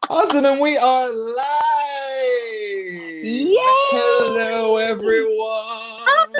Awesome, and we are live. Yay! Hello, everyone.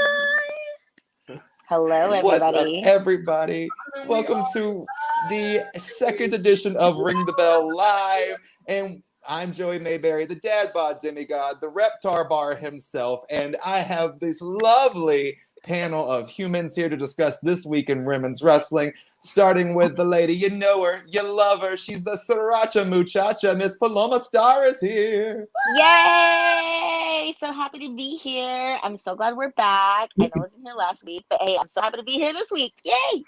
Hello, everybody. What's up, everybody? Welcome to the second edition of Ring the Bell Live, and I'm Joey Mayberry, the dad bod demigod, the Reptar Bar himself, and I have this lovely panel of humans here to discuss this week in women's wrestling. Starting with the lady, you know her, you love her. She's the Sriracha Muchacha. Miss Paloma Star is here. Yay! So happy to be here. I'm so glad we're back. I know I wasn't here last week, but hey, I'm so happy to be here this week. Yay!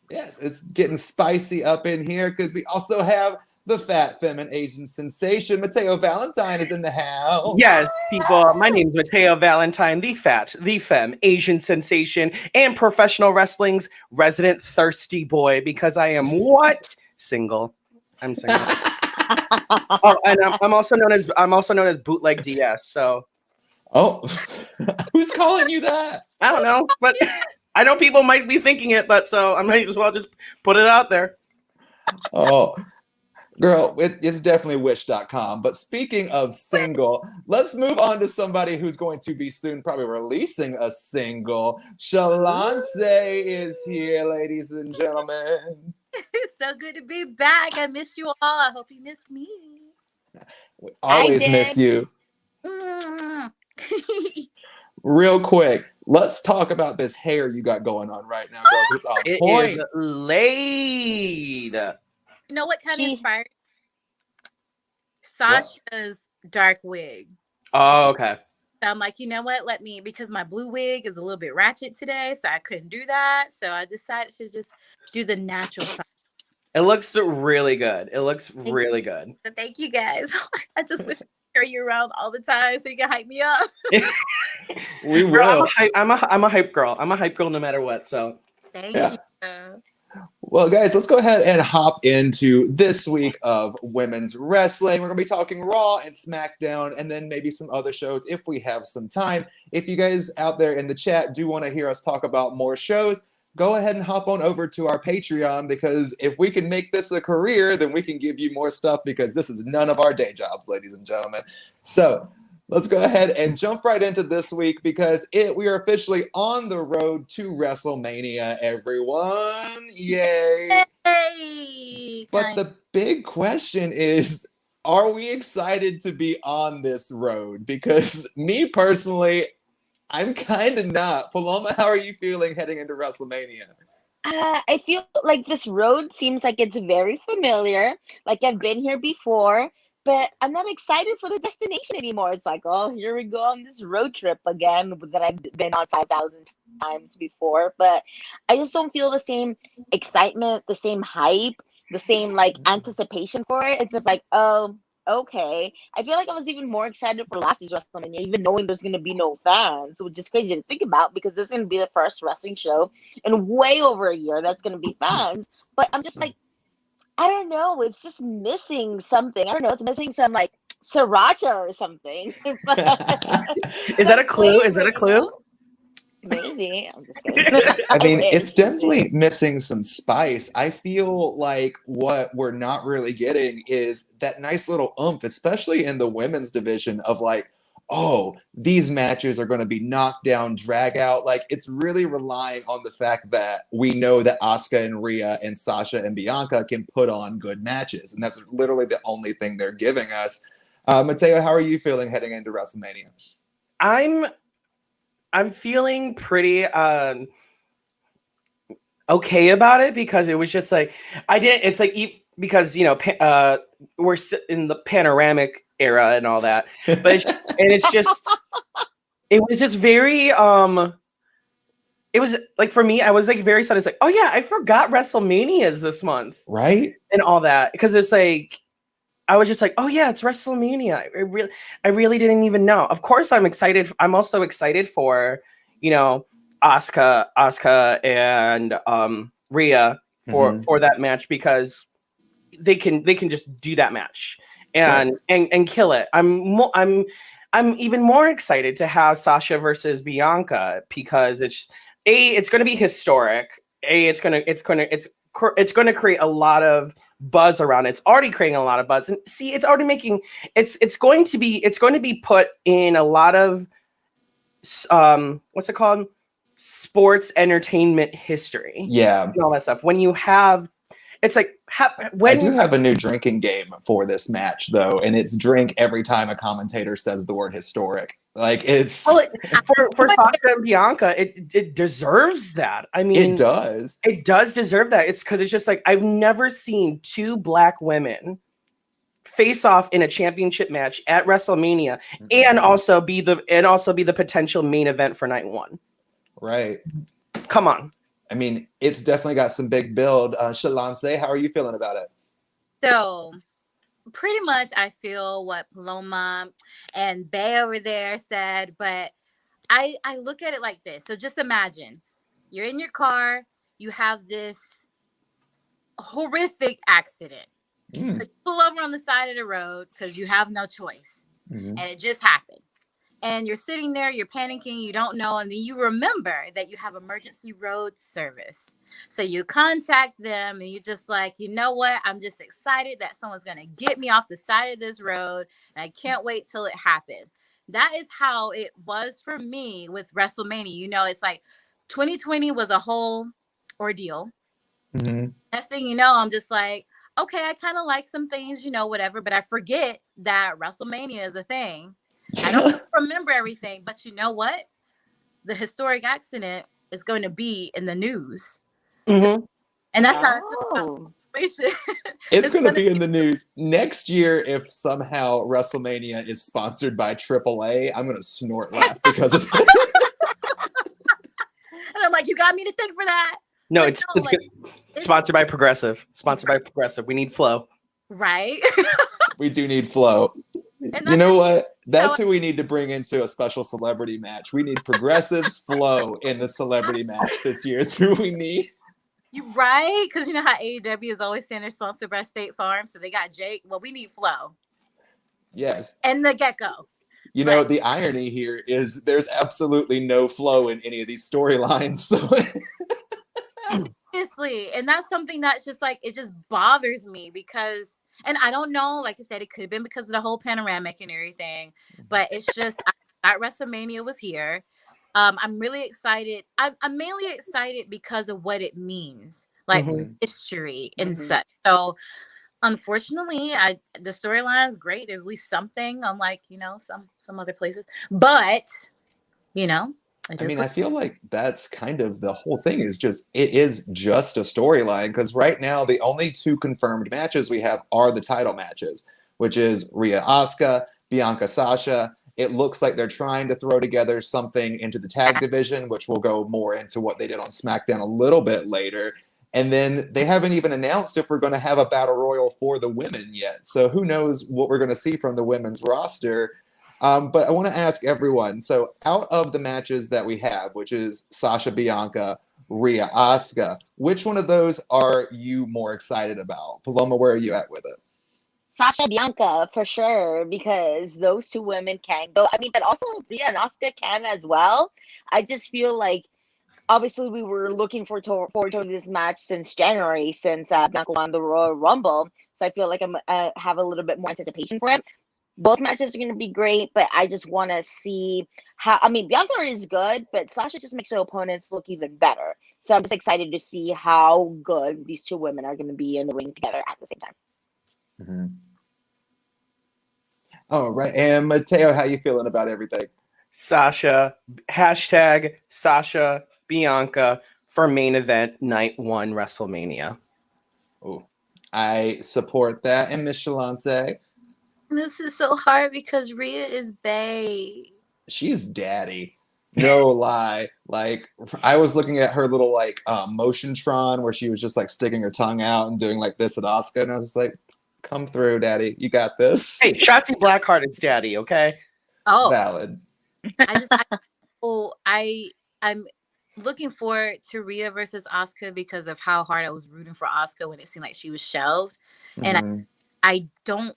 Yes, it's getting spicy up in here because we also have the fat feminine Asian sensation. Mateo Valentine is in the house. Yes, people. My name is Mateo Valentine, the fat, the femme, Asian sensation, and professional wrestling's resident thirsty boy because I am what? Single. I'm single. Oh, and I'm also known as Bootleg DS. So, who's calling you that? I don't know, but I know people might be thinking it, but so I might as well just put it out there. Oh. Girl, it's definitely wish.com. But speaking of single, let's move on to somebody who's going to be soon probably releasing a single. Shalance is here, ladies and gentlemen. It's so good to be back. I missed you all. I hope you missed me. We always miss you. Real quick, let's talk about this hair you got going on right now, girl. It's on point. It is laid. You know what kind of inspired? Sasha's dark wig. Oh, okay. So I'm like, you know what? Because my blue wig is a little bit ratchet today, so I couldn't do that. So I decided to just do the natural side. It looks really good. It looks really good. So thank you guys. I just wish I could carry you around all the time so you can hype me up. We will. I'm a hype girl. I'm a hype girl no matter what. So thank you. Well, guys, let's go ahead and hop into this week of women's wrestling. We're going to be talking Raw and SmackDown, and then maybe some other shows if we have some time. If you guys out there in the chat do want to hear us talk about more shows, go ahead and hop on over to our Patreon, because if we can make this a career, then we can give you more stuff, because this is none of our day jobs, ladies and gentlemen. So let's go ahead and jump right into this week, because we are officially on the road to WrestleMania, everyone. Yay! Hey! But the big question is, are we excited to be on this road? Because me personally, I'm kind of not. Paloma, how are you feeling heading into WrestleMania? I feel like this road seems like it's very familiar. Like I've been here before. But I'm not excited for the destination anymore. It's like, oh, here we go on this road trip again that I've been on 5,000 times before. But I just don't feel the same excitement, the same hype, the same anticipation for it. It's just like, oh, okay. I feel like I was even more excited for last year's WrestleMania, even knowing there's going to be no fans, which is crazy to think about, because this is going to be the first wrestling show in way over a year that's going to be fans. But I'm just like, I don't know. It's just missing something. I don't know. It's missing some sriracha or something. Is that a clue? Is that a clue? Maybe. I'm just kidding. I mean, it's definitely missing some spice. I feel like what we're not really getting is that nice little oomph, especially in the women's division of oh, these matches are going to be knocked down, drag out. It's really relying on the fact that we know that Asuka and Rhea and Sasha and Bianca can put on good matches. And that's literally the only thing they're giving us. Mateo, how are you feeling heading into WrestleMania? I'm feeling pretty okay about it, because it was just because, we're in the panoramic era and all that, but it was just very it was for me, I was very sudden. It's oh yeah, I forgot WrestleMania is this month, right? And all that, because it's I was just oh yeah, it's WrestleMania. I really didn't even know. Of course, I'm excited. I'm also excited for Asuka and Rhea for that match, because they can just do that match and kill it. I'm even more excited to have Sasha versus Bianca, because it's going to be historic. It's going to create a lot of buzz around it. It's already creating a lot of buzz. And see, it's already making it's going to be put in a lot of what's it called? Sports entertainment history. Yeah. And all that stuff. When you have it's like I do have a new drinking game for this match though, and it's drink every time a commentator says the word historic. Like it's for Sasha and Bianca, it deserves that. I mean, it does. It does deserve that. It's because it's just like I've never seen two black women face off in a championship match at WrestleMania and also be the potential main event for night one. Right. Come on. I mean, it's definitely got some big build. Shalance, how are you feeling about it? So pretty much I feel what Paloma and Bay over there said, but I look at it like this. So just imagine you're in your car, you have this horrific accident. So you pull over on the side of the road because you have no choice. And it just happened. And you're sitting there, you're panicking, you don't know, and then you remember that you have emergency road service. So you contact them and you're just like, you know what? I'm just excited that someone's going to get me off the side of this road. And I can't wait till it happens. That is how it was for me with WrestleMania. You know, it's like 2020 was a whole ordeal. Next thing you know, I'm just like, okay, I kind of like some things, you know, whatever, but I forget that WrestleMania is a thing. I don't remember everything, but you know what? The historic accident is going to be in the news. So, and that's how I feel about the situation. It's going to be in the news. Next year, if somehow WrestleMania is sponsored by AAA, I'm going to snort laugh because of it. And I'm like, you got me to think for that. No, But it's like, good. Sponsored by Progressive. Sponsored by Progressive. We need flow. Right. We do need flow. You know what? That's who we need to bring into a special celebrity match. We need Progressive's flow in the celebrity match this year is who we need. You right? Because you know how AEW is always saying they're sponsored by State Farm. So they got Jake. Well, we need Flo. Yes. And the Gecko. You know, the irony here is there's absolutely no flow in any of these storylines. So Seriously. And that's something that's just like, it just bothers me because, and I don't know, like I said, it could have been because of the whole panoramic and everything, but it's just, that WrestleMania was here. I'm really excited. I'm mainly excited because of what it means, like history and such. So unfortunately, the storyline is great. There's at least something, unlike, you know, some other places, but you know, I mean, I feel like that's kind of the whole thing is just, it is just a storyline because right now the only two confirmed matches we have are the title matches, which is Rhea Asuka, Bianca Sasha. It looks like they're trying to throw together something into the tag division, which will go more into what they did on SmackDown a little bit later. And then they haven't even announced if we're going to have a battle royal for the women yet. So who knows what we're going to see from the women's roster. But I want to ask everyone, so out of the matches that we have, which is Sasha, Bianca, Rhea, Asuka, which one of those are you more excited about? Paloma, where are you at with it? Sasha, Bianca, for sure, because those two women can go. I mean, but also Rhea and Asuka can as well. I just feel like, obviously, we were looking forward to this match since January, since Bianca won the Royal Rumble. So I feel like I have a little bit more anticipation for it. Both matches are going to be great, but I just want to see how. I mean, Bianca is good, but Sasha just makes her opponents look even better. So I'm just excited to see how good these two women are going to be in the ring together at the same time. All right. And Mateo, how you feeling about everything? Sasha, hashtag Sasha, Bianca for main event night one WrestleMania. Oh, I support that. And Miss Shalance? This is so hard because Rhea is bae. She's daddy. No lie. Like, I was looking at her little, like, Motiontron where she was just, like, sticking her tongue out and doing, like, this at Asuka. And I was like, come through, daddy. You got this. Hey, Shotzi Blackheart is daddy, okay? Oh. Valid. I'm looking forward to Rhea versus Asuka because of how hard I was rooting for Asuka when it seemed like she was shelved. And I don't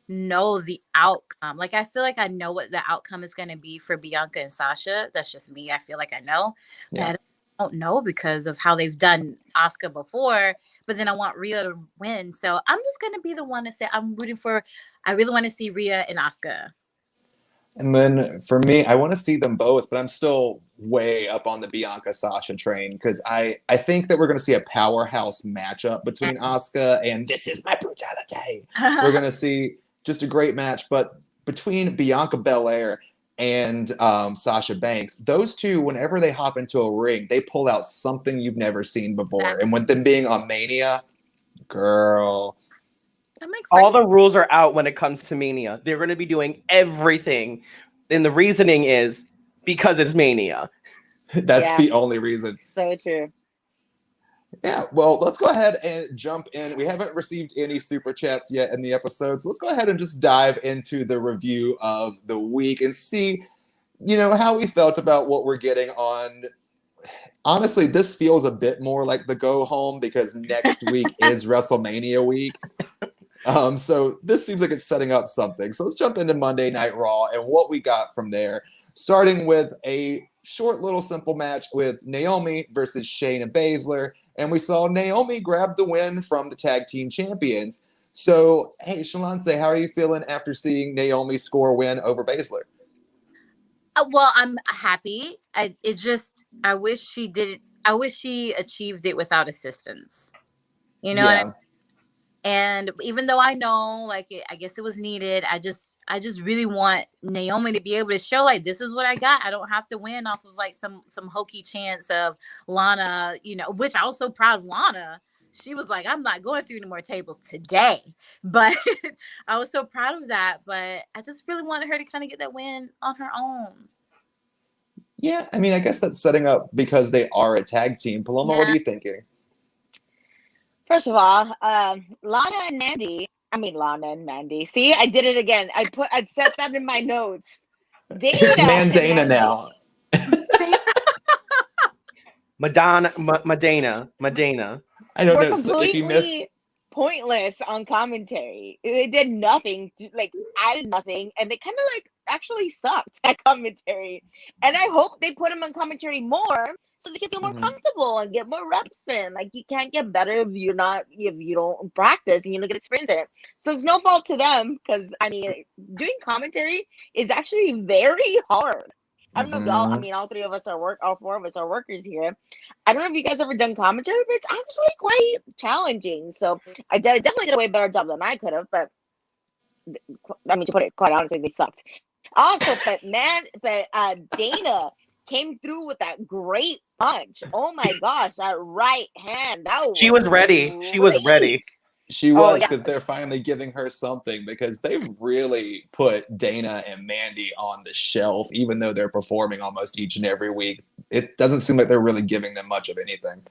know the outcome. Like, I feel like I know what the outcome is going to be for Bianca and Sasha. That's just me. I feel like I know. Yeah. But don't know because of how they've done Asuka before, but then I want Rhea to win. So I'm just gonna be the one to say I'm rooting for. I really want to see Rhea and Asuka. And then for me, I want to see them both, but I'm still way up on the Bianca Sasha train because I think that we're going to see a powerhouse matchup between Asuka and This Is My Brutality. We're going to see just a great match, but between Bianca Belair and Sasha Banks, those two, whenever they hop into a ring, they pull out something you've never seen before. And with them being on Mania, girl. All the rules are out when it comes to Mania. They're going to be doing everything. And the reasoning is because it's Mania. That's the only reason. So true. Yeah, well, let's go ahead and jump in. We haven't received any super chats yet in the episode, so let's go ahead and just dive into the review of the week and see, how we felt about what we're getting on. Honestly, this feels a bit more like the go home because next week is WrestleMania week. So this seems like it's setting up something. So let's jump into Monday Night Raw and what we got from there, starting with a short little simple match with Naomi versus Shayna Baszler. And we saw Naomi grab the win from the tag team champions. So, hey, Shalance, how are you feeling after seeing Naomi score a win over Baszler? Well, I'm happy. I wish she did it. I wish she achieved it without assistance. You know what I mean? And even though I know, I guess it was needed, I just really want Naomi to be able to show, this is what I got. I don't have to win off of, some hokey chance of Lana, which I was so proud of Lana. She was like, I'm not going through any more tables today. But I was so proud of that. But I just really wanted her to kind of get that win on her own. Yeah, I mean, I guess that's setting up because they are a tag team. Paloma, what are you thinking? First of all, Lana and Mandy. See, I did it again. I set that in my notes. Dana it's Mandana now. Madana. I don't know. Completely if you missed... pointless on commentary. They did nothing, added nothing, and they kind of actually sucked at commentary. And I hope they put them on commentary more so they can feel more comfortable and get more reps in. You can't get better if you don't practice and you don't get experience in it. So it's no fault to them because doing commentary is actually very hard. I don't know if y'all, all three of us all four of us are workers here. I don't know if you guys ever done commentary, but it's actually quite challenging. So I definitely did a way better job than I could have, but to put it quite honestly, they sucked. Also, but Dana came through with that great punch. Oh my gosh, that right hand. She was ready. Great. She was ready. She was, because they're finally giving her something, because they've really put Dana and Mandy on the shelf, even though they're performing almost each and every week. It doesn't seem like they're really giving them much of anything.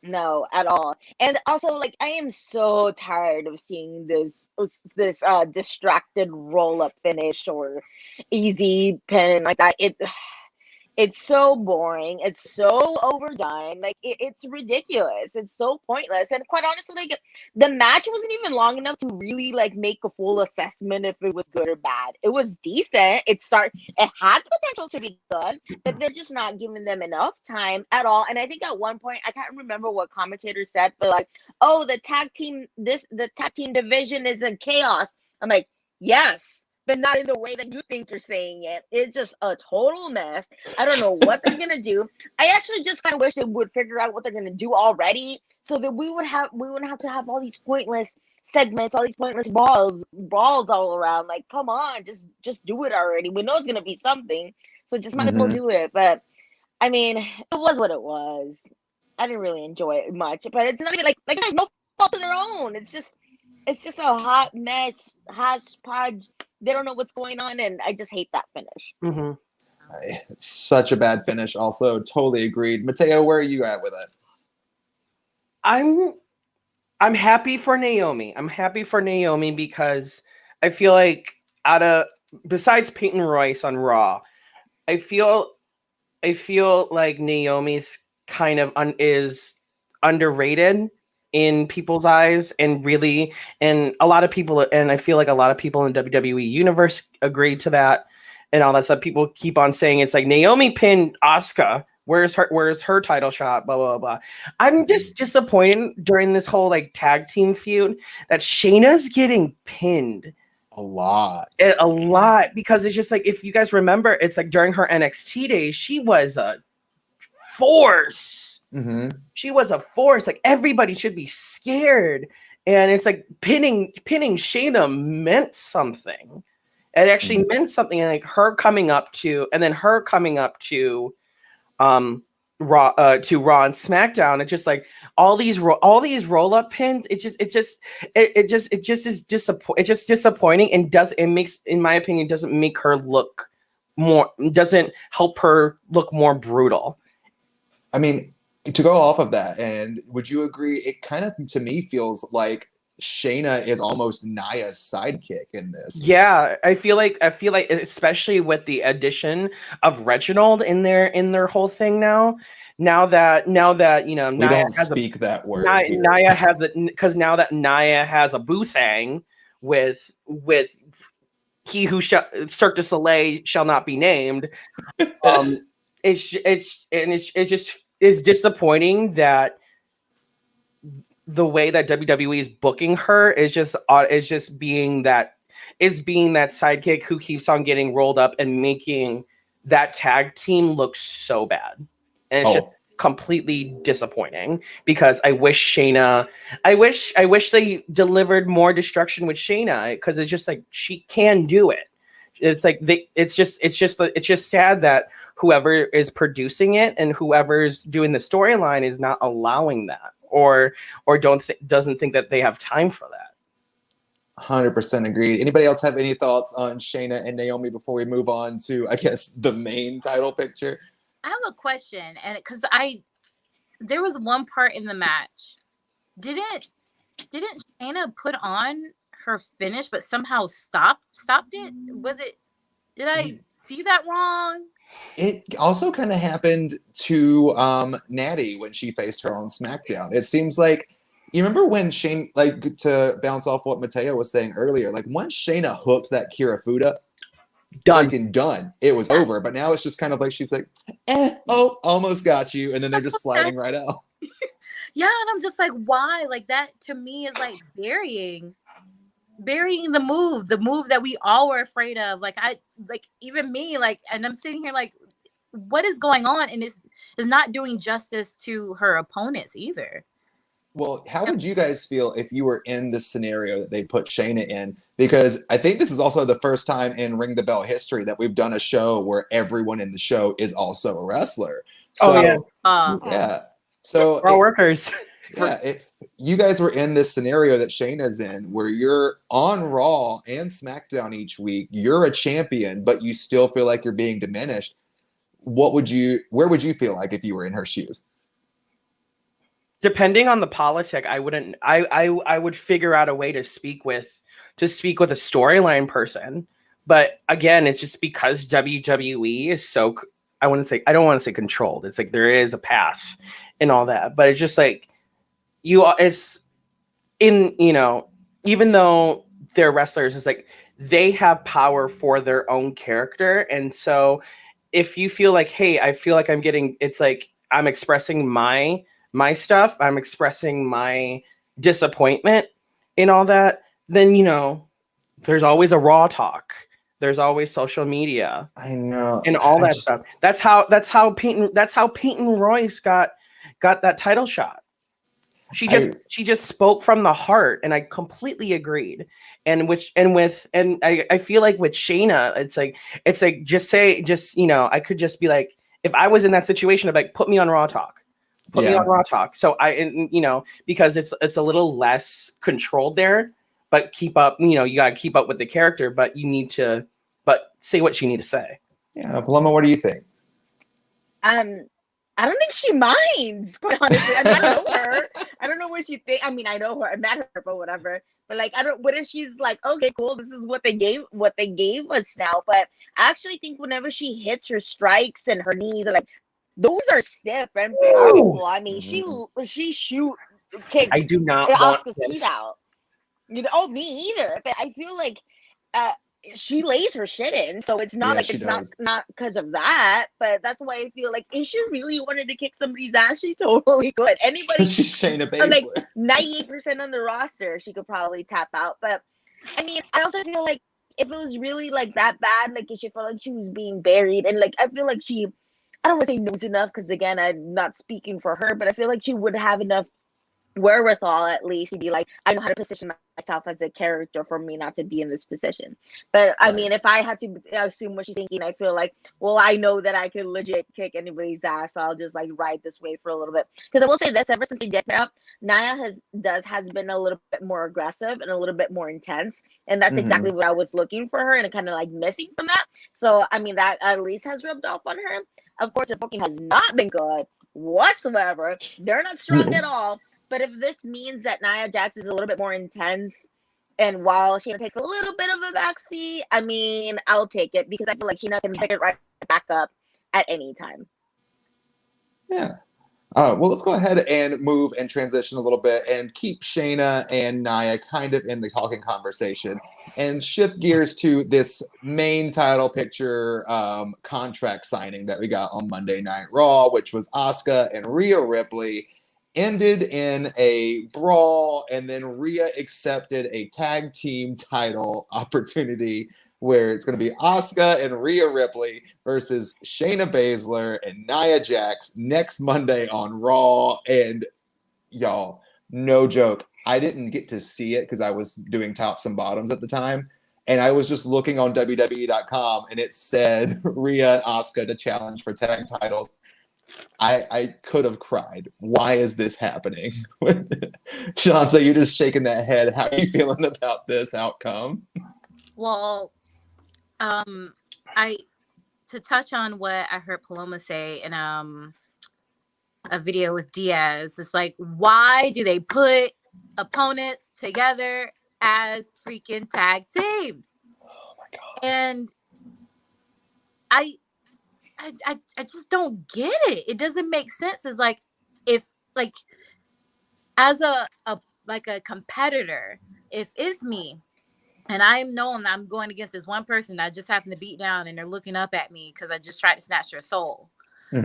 No, at all. And also, I am so tired of seeing this distracted roll-up finish or easy pin like that. It's so boring. It's so overdone. It's ridiculous. It's so pointless. And quite honestly, the match wasn't even long enough to really make a full assessment if it was good or bad. It was decent. It had potential to be good, but they're just not giving them enough time at all. And I think at one point, I can't remember what commentator said, but the tag team division is in chaos. I'm like, yes, but not in the way that you think you're saying it. It's just a total mess. I don't know what they're gonna do. I actually just kind of wish they would figure out what they're gonna do already, so that we wouldn't have to have all these pointless segments, all these pointless brawls all around. Come on, just do it already. We know it's gonna be something, so just might as well do it. But it was what it was. I didn't really enjoy it much, but it's not even there's no fault of their own. It's just a hot mess, hodgepodge. They don't know what's going on, and I just hate that finish. It's such a bad finish. Also, totally agreed. Mateo, where are you at with it? I'm happy for Naomi. I'm happy for Naomi because I feel like besides Peyton Royce on Raw, I feel like Naomi's kind of is underrated in people's eyes, and a lot of people, and I feel like a lot of people in the WWE universe agreed to that and all that stuff. People keep on saying it's Naomi pinned Asuka Where's her title shot? Blah blah blah. I'm just disappointed during this whole like tag team feud that Shayna's getting pinned A lot. a lot, because it's just like, if you guys remember, it's like during her NXT days, she was a force. Mm-hmm. She was a force. Like, everybody should be scared. And it's like pinning Shayna meant something. It actually meant something. And like her coming up to Raw and SmackDown. It's just like all these roll up pins. It just is disappointing, and makes, in my opinion, doesn't make her look doesn't help her look more brutal. I mean, to go off of that, and would you agree? It kind of, to me, feels like Shayna is almost Nia's sidekick in this. Yeah, I feel like, especially with the addition of Reginald in their whole thing now that We Nia don't has speak that word. Nia has it, because now that Nia has a boo thing with he who Cirque du Soleil shall not be named. It's just disappointing that the way that WWE is booking her is being that sidekick who keeps on getting rolled up and making that tag team look so bad. And it's just completely disappointing, because I wish they delivered more destruction with Shayna, because it's just like, she can do it. It's like it's just sad that whoever is producing it and whoever's doing the storyline is not allowing that, or doesn't think that they have time for that. 100% agreed. Anybody else have any thoughts on Shayna and Naomi before we move on to, I guess, the main title picture? I have a question, and because there was one part in the match, didn't Shayna put on her finish but somehow stopped it? Did I see that wrong? It also kind of happened to Natty when she faced her on SmackDown. It seems like, you remember when Shane, like, to bounce off what Mateo was saying earlier, like, once Shayna hooked that Kirifuda, freaking done. It was over. But now it's just kind of like, she's like, almost got you, and then they're just sliding right out. Yeah, and I'm just like, why? Like, that to me is like burying the move that we all were afraid of. Like, even me, like, and I'm sitting here like, what is going on? And it's not doing justice to her opponents either. Well, how would you guys feel if you were in this scenario that they put Shayna in? Because I think this is also the first time in Ring the Bell history that we've done a show where everyone in the show is also a wrestler. So, yeah. So, we're all workers. Yeah, if you guys were in this scenario that Shayna's in, where you're on Raw and SmackDown each week, you're a champion, but you still feel like you're being diminished, where would you feel like if you were in her shoes? Depending on the politic, I would figure out a way to speak with a storyline person. But again, it's just because WWE is so, I don't want to say controlled. It's like, there is a path and all that, but it's just like, even though they're wrestlers, it's like, they have power for their own character. And so if you feel like, hey, I feel like it's like, I'm expressing my stuff, I'm expressing my disappointment in all that, then, there's always a Raw talk. There's always social media. I know. And all that stuff. That's how Peyton Royce got that title shot. She just spoke from the heart, and I completely agreed. And I feel like with Shayna, it's like I could just be like, if I was in that situation, I'd be like, put me on Raw talk. Put me on Raw talk. So because it's a little less controlled there, but keep up, you gotta keep up with the character, but say what you need to say. Yeah, Paloma, what do you think? I don't think she minds, quite honestly. I know her. I don't know what she thinks. I mean, I know her. I met her, but whatever. But like, what if she's like, okay, cool, this is what they gave us now. But I actually think whenever she hits her strikes and her knees are like, those are stiff and powerful. I mean, she shoot kicks. I do not want Asuka's teeth out. Me either. But I feel like she lays her shit in, so it's not Yeah, like she it's does. not because of that, but that's why I feel like if she really wanted to kick somebody's ass, she totally could. Anybody, She's Shayna like Baszler. 98% on the roster, she could probably tap out. But I mean, I also feel like if it was really like that bad, like if she felt like she was being buried, and like I feel like she, I don't want to say knows enough because again, I'm not speaking for her, but I feel like she would have enough wherewithal at least to be like, I know how to position myself as a character for me not to be in this position. But I mean, if I had to assume what she's thinking, I feel like, well, I know that I can legit kick anybody's ass, so I'll just like ride this wave for a little bit. Because I will say this, ever since they did pair up, Nia has been a little bit more aggressive and a little bit more intense, and that's exactly what I was looking for her and kind of like missing from that. So I mean, that at least has rubbed off on her. Of course, her booking has not been good whatsoever. They're not strong at all. But if this means that Nia Jax is a little bit more intense, and while Shayna takes a little bit of a backseat, I mean, I'll take it because I feel like Shayna can pick it right back up at any time. Yeah. Well, let's go ahead and move and transition a little bit and keep Shayna and Nia kind of in the talking conversation and shift gears to this main title picture contract signing that we got on Monday Night Raw, which was Asuka and Rhea Ripley. Ended in a brawl, and then Rhea accepted a tag team title opportunity where it's going to be Asuka and Rhea Ripley versus Shayna Baszler and Nia Jax next Monday on Raw. And y'all, no joke, I didn't get to see it because I was doing tops and bottoms at the time. And I was just looking on WWE.com and it said Rhea and Asuka to challenge for tag titles. I could have cried. Why is this happening? Shansa, you're just shaking that head. How are you feeling about this outcome? Well, to touch on what I heard Paloma say in a video with Diaz, it's like, why do they put opponents together as freaking tag teams? Oh my god! And I just don't get it. It doesn't make sense. It's like, if like as a competitor, if it's me and I'm knowing that I'm going against this one person that I just happened to beat down and they're looking up at me because I just tried to snatch their soul. I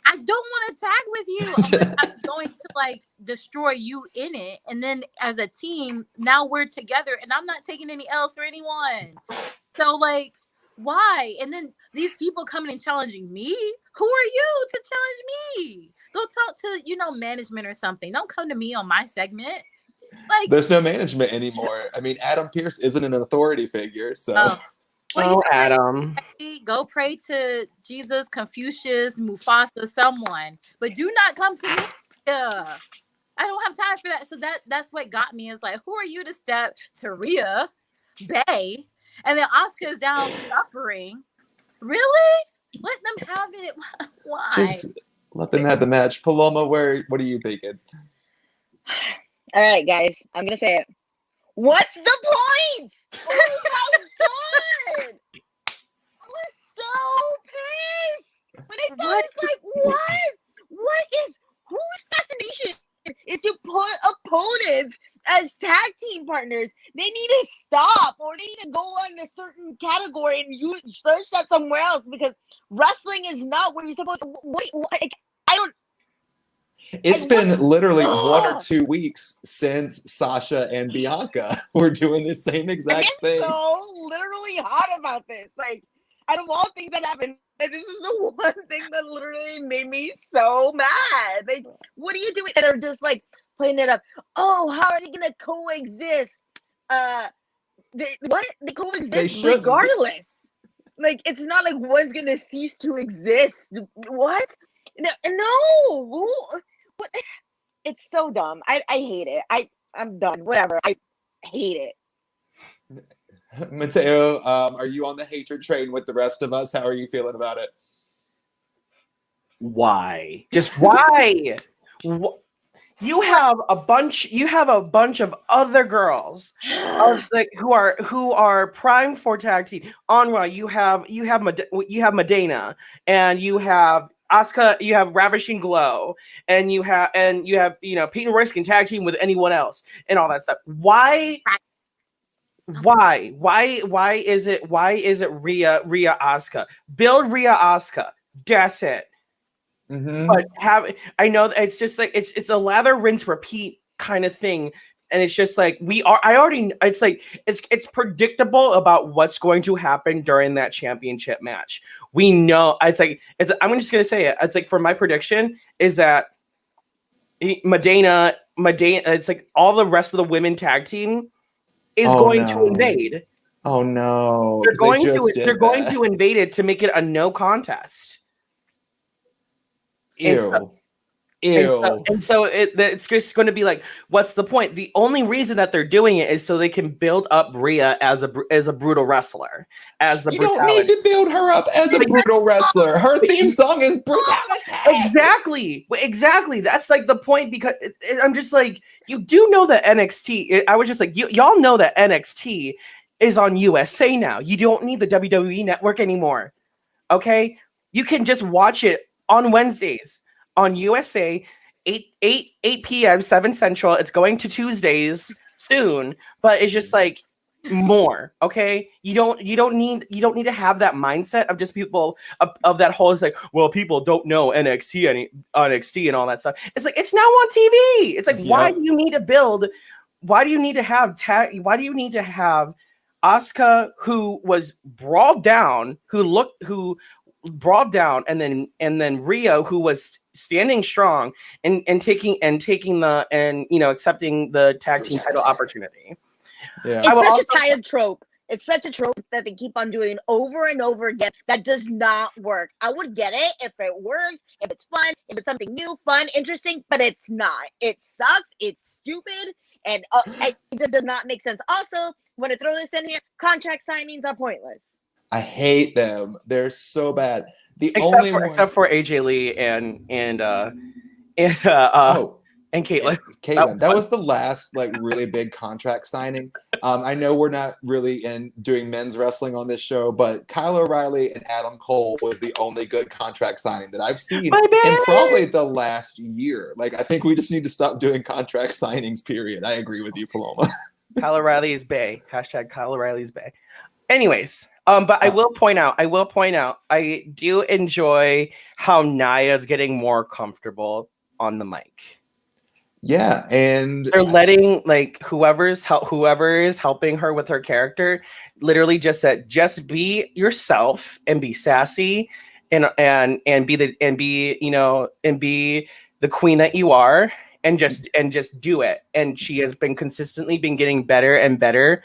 don't want to tag with you unless I'm going to like destroy you in it. And then as a team, now we're together and I'm not taking any L's for anyone. So like, why? And then these people coming and challenging me. Who are you to challenge me? Go talk to, management or something. Don't come to me on my segment. Like, there's no management anymore. I mean, Adam Pearce isn't an authority figure, so. Adam. Go pray to Jesus, Confucius, Mufasa, someone. But do not come to me. I don't have time for that. So that's what got me. Is like, who are you to step to Rhea, Bay? And then Asuka is down suffering. Really? Let them have it. Why? Just let them have the match. Paloma, what are you thinking? All right, guys. I'm going to say it. What's the point? Oh my god! I was so pissed. When I saw this, like, whose fascination is to put opponents as tag team partners? They need to stop, or they need to go on a certain category and you search that somewhere else, because wrestling is not where you're supposed to. Wait, I don't. It's been literally 1 or 2 weeks since Sasha and Bianca were doing the same exact thing. I'm so literally hot about this. Like, out of all things that happened, this is the one thing that literally made me so mad. Like, what are you doing? And they're just like playing it up. Oh, how are they gonna coexist? They coexist regardless. Like, it's not like one's gonna cease to exist. What? No. What? It's so dumb. I hate it. I'm done. Whatever. I hate it. Mateo, are you on the hatred train with the rest of us? How are you feeling about it? Why? Just why? You have a bunch of other girls who are primed for tag team. On Raw, you have Medina, and you have Asuka, you have Ravishing Glow, and you have Peyton Royce can tag team with anyone else and all that stuff. Why Why is it Rhea Asuka? Build Rhea Asuka. That's it. But I know it's just like it's a lather, rinse, repeat kind of thing. And it's just like it's predictable about what's going to happen during that championship match. We know I'm just gonna say it. It's like, for my prediction is that Medina, it's like all the rest of the women tag team is going to invade. Oh no. They're going to invade it to make it a no contest. Ew. And so it's just going to be like, what's the point? The only reason that they're doing it is so they can build up Rhea as a brutal wrestler. You don't need to build her up as a brutal wrestler. Her theme song is brutality. Exactly. That's like the point, because I'm just like, you do know that NXT. I was just like, y'all know that NXT is on USA now. You don't need the WWE network anymore. Okay, you can just watch it on Wednesdays on USA, 8 p.m. 7 Central. It's going to Tuesdays soon, but it's just like more. Okay, you don't need to have that mindset of just people of that whole, it's like, well, people don't know NXT and all that stuff. It's like, it's now on TV. It's like, why do you need to build? Why do you need to have Asuka, who was brawled down, and then Rhea, who was standing strong and taking accepting the tag team title opportunity. Yeah. It's such a tired trope. It's such a trope that they keep on doing over and over again that does not work. I would get it if it works, if it's fun, if it's something new, fun, interesting, but it's not. It sucks. It's stupid, and it just does not make sense. Also, want to throw this in here, contract signings are pointless. I hate them. They're so bad. Except for AJ Lee and Caitlyn. That was the last like really big contract signing. I know we're not really doing men's wrestling on this show, but Kyle O'Reilly and Adam Cole was the only good contract signing that I've seen in probably the last year. Like, I think we just need to stop doing contract signings, period. I agree with you, Paloma. Kyle O'Reilly is bae. # Kyle O'Reilly's bae. Anyways, but I will point out, I do enjoy how Nia's getting more comfortable on the mic. Yeah, and they're letting like whoever is helping her with her character literally just said, just be yourself and be sassy and be the queen that you are, and just do it. And she has been consistently getting better and better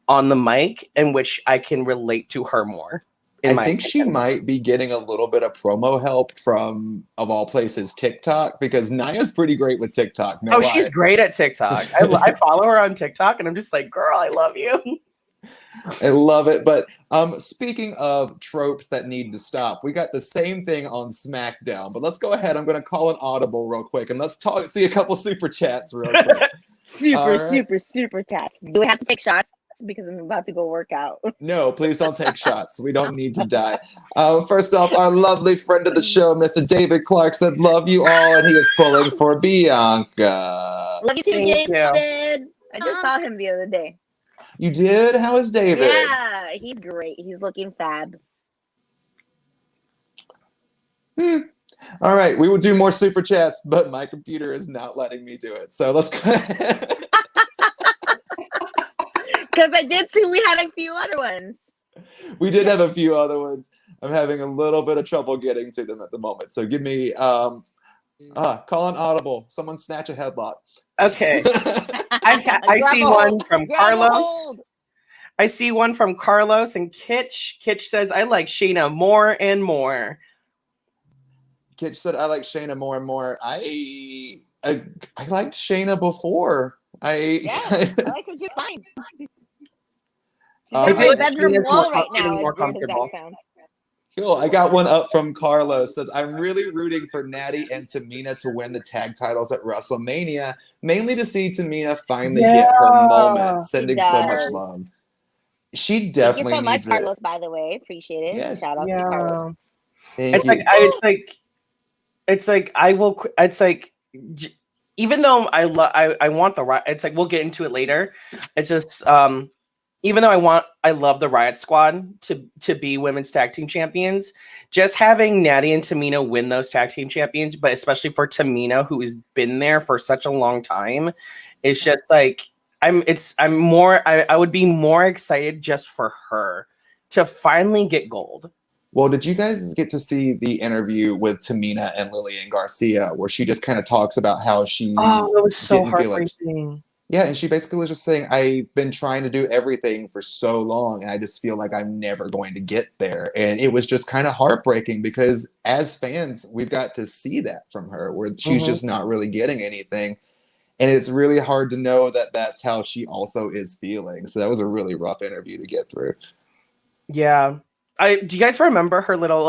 on the mic, in which I can relate to her more. I think she might be getting a little bit of promo help from, of all places, TikTok, because Nia's pretty great with TikTok. She's great at TikTok. I follow her on TikTok, and I'm just like, girl, I love you. I love it. But speaking of tropes that need to stop, we got the same thing on SmackDown. But let's go ahead. I'm going to call an audible real quick, and let's see a couple super chats real quick. Super chats. Do we have to take shots? Because I'm about to go work out. No, please don't take shots. We don't need to die. First off, our lovely friend of the show, Mr. David Clark, said, love you all, and he is pulling for Bianca. Love you too, David. I just saw him the other day. You did? How is David? Yeah, he's great. He's looking fab. All right, we will do more super chats, but my computer is not letting me do it. So let's go ahead. Because I did see we had a few other ones. We did have a few other ones. I'm having a little bit of trouble getting to them at the moment. So give me call an audible. Someone snatch a headlock. Okay. I see one from Carlos. I see one from Carlos and Kitch. Kitch says, I like Shayna more and more. Kitch said, I like Shayna more and more. I liked Shayna before. I like her just fine. I feel like bedroom wall right now. More comfortable. Cool. I got one up from Carlos. Says, I'm really rooting for Natty and Tamina to win the tag titles at WrestleMania, mainly to see Tamina finally get her moment. Sending so much love. She definitely Thank you so needs much, Carlos, by the way. Appreciate it. Yes. Shout out to Carlos. Even though I want the right, it's like, we'll get into it later. It's just even though I love the Riot Squad to be women's tag team champions, just having Natty and Tamina win those tag team champions, but especially for Tamina, who has been there for such a long time, it's just like I would be more excited just for her to finally get gold. Well, did you guys get to see the interview with Tamina and Lillian Garcia, where she just kind of talks about how she it was so didn't feel like heartbreaking. Yeah, and she basically was just saying, I've been trying to do everything for so long, and I just feel like I'm never going to get there. And it was just kind of heartbreaking because as fans, we've got to see that from her, where she's just not really getting anything. And it's really hard to know that that's how she also is feeling. So that was a really rough interview to get through. Yeah. Do you guys remember her little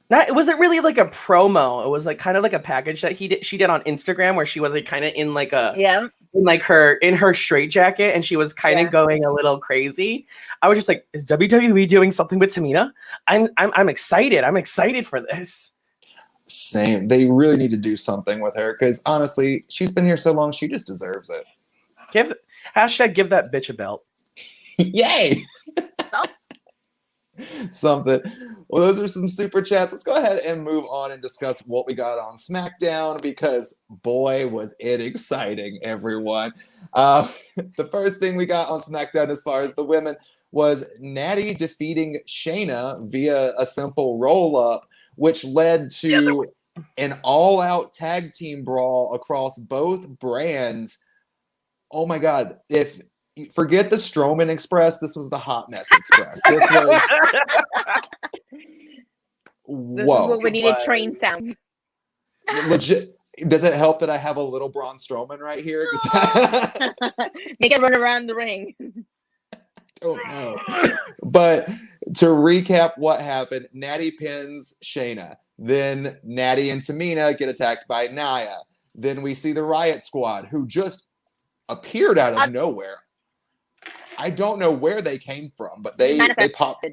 not, it wasn't really like a promo. It was like kind of like a package that she did on Instagram where she was like kind of in like in her straitjacket and she was kind of going a little crazy. I was just like, is WWE doing something with Tamina? I'm excited. I'm excited for this. Same. They really need to do something with her because honestly, she's been here so long, she just deserves it. Give that bitch a belt. Yay! Something. Well, those are some super chats. Let's go ahead and move on and discuss what we got on SmackDown because boy was it exciting, everyone. The first thing we got on SmackDown as far as the women was Natty defeating Shayna via a simple roll-up, which led to an all-out tag team brawl across both brands. Oh my God. Forget the Strowman Express. This was the Hot Mess Express. This was This is what we needed train sound. Legit. Does it help that I have a little Braun Strowman right here? Make it run around the ring. Don't know. But to recap what happened, Natty pins Shayna. Then Natty and Tamina get attacked by Nia. Then we see the Riot Squad, who just appeared out of nowhere. I don't know where they came from, but they popped.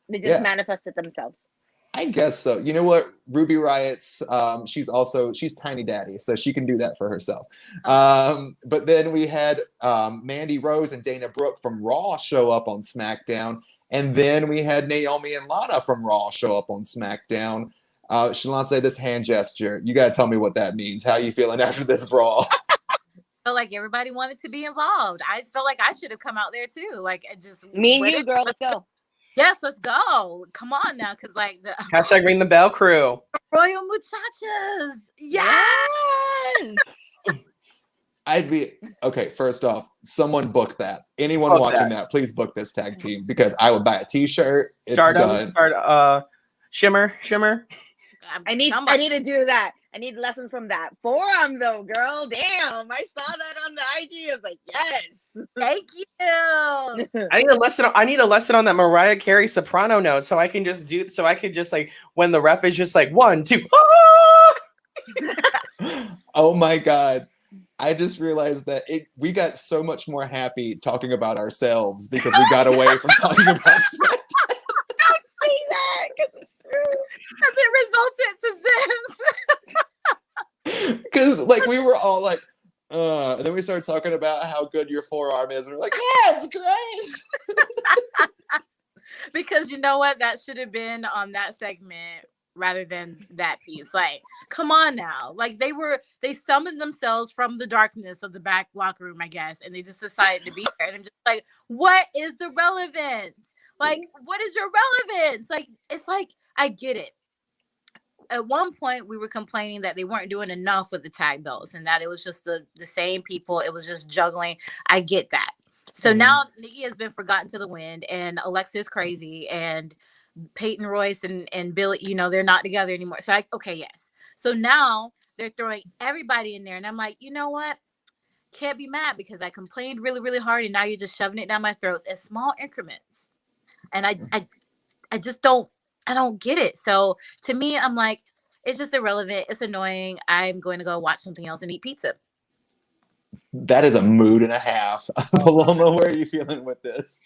They just manifested themselves. I guess so. You know what? Ruby Riot's, she's Tiny Daddy, so she can do that for herself. But then we had Mandy Rose and Dana Brooke from Raw show up on SmackDown. And then we had Naomi and Lana from Raw show up on SmackDown. Shalance, this hand gesture, you got to tell me what that means. How are you feeling after this brawl? Felt like everybody wanted to be involved. I felt like I should have come out there too. Like it just me and you, girl, let's go. Yes, let's go. Come on now, because like the hashtag ring the bell crew. Royal Muchachas. Yes. I'd be okay. First off, someone book that. Anyone watching that, please book this tag team because I would buy a T-shirt. Shimmer. I need to do that. I need lessons from that forum though, girl. Damn, I saw that on the IG. I was like, yes. Thank you. I need a lesson on that Mariah Carey soprano note so I can just like when the ref is just like 1, 2. Oh my God. I just realized that we got so much more happy talking about ourselves because we got away from talking about SmackDown. Don't say that because it resulted to this. Because like we were all like, and then we started talking about how good your forearm is, and we're like, yeah, it's great. Because you know what, that should have been on that segment rather than that piece. Like, come on now. Like they summoned themselves from the darkness of the back locker room, I guess, and they just decided to be there. And I'm just like, what is the relevance? Like, what is your relevance? Like, it's like, I get it. At one point, we were complaining that they weren't doing enough with the tag belts and that it was just the same people. It was just juggling. I get that. So now Nikki has been forgotten to the wind and Alexa is crazy and Peyton Royce and Billy, they're not together anymore. So yes. So now they're throwing everybody in there. And I'm like, you know what? Can't be mad because I complained really, really hard. And now you're just shoving it down my throats in small increments. And I just don't get it. So to me, I'm like, it's just irrelevant. It's annoying. I'm going to go watch something else and eat pizza. That is a mood and a half. Paloma, where are you feeling with this?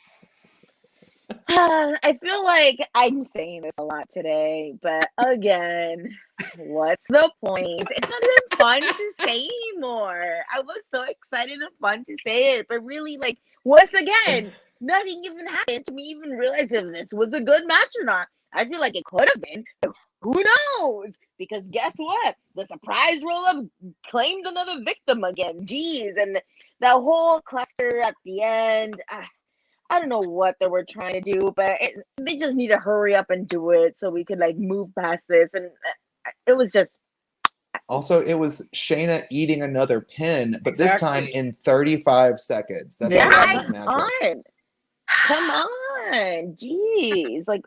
I feel like I'm saying this a lot today, but again, what's the point? It's not even fun to say anymore. I was so excited and fun to say it, but really, like, once again, nothing even happened to me even realize if this was a good match or not. I feel like it could have been, but who knows? Because guess what? The surprise roll-up claimed another victim again. Jeez, and that whole cluster at the end. I don't know what they were trying to do, but they just need to hurry up and do it so we could like move past this. And it was just Also, it was Shayna eating another pin, but this time Exactly. in 35 seconds. That's how yeah, long I this match come was. on, come on, jeez, like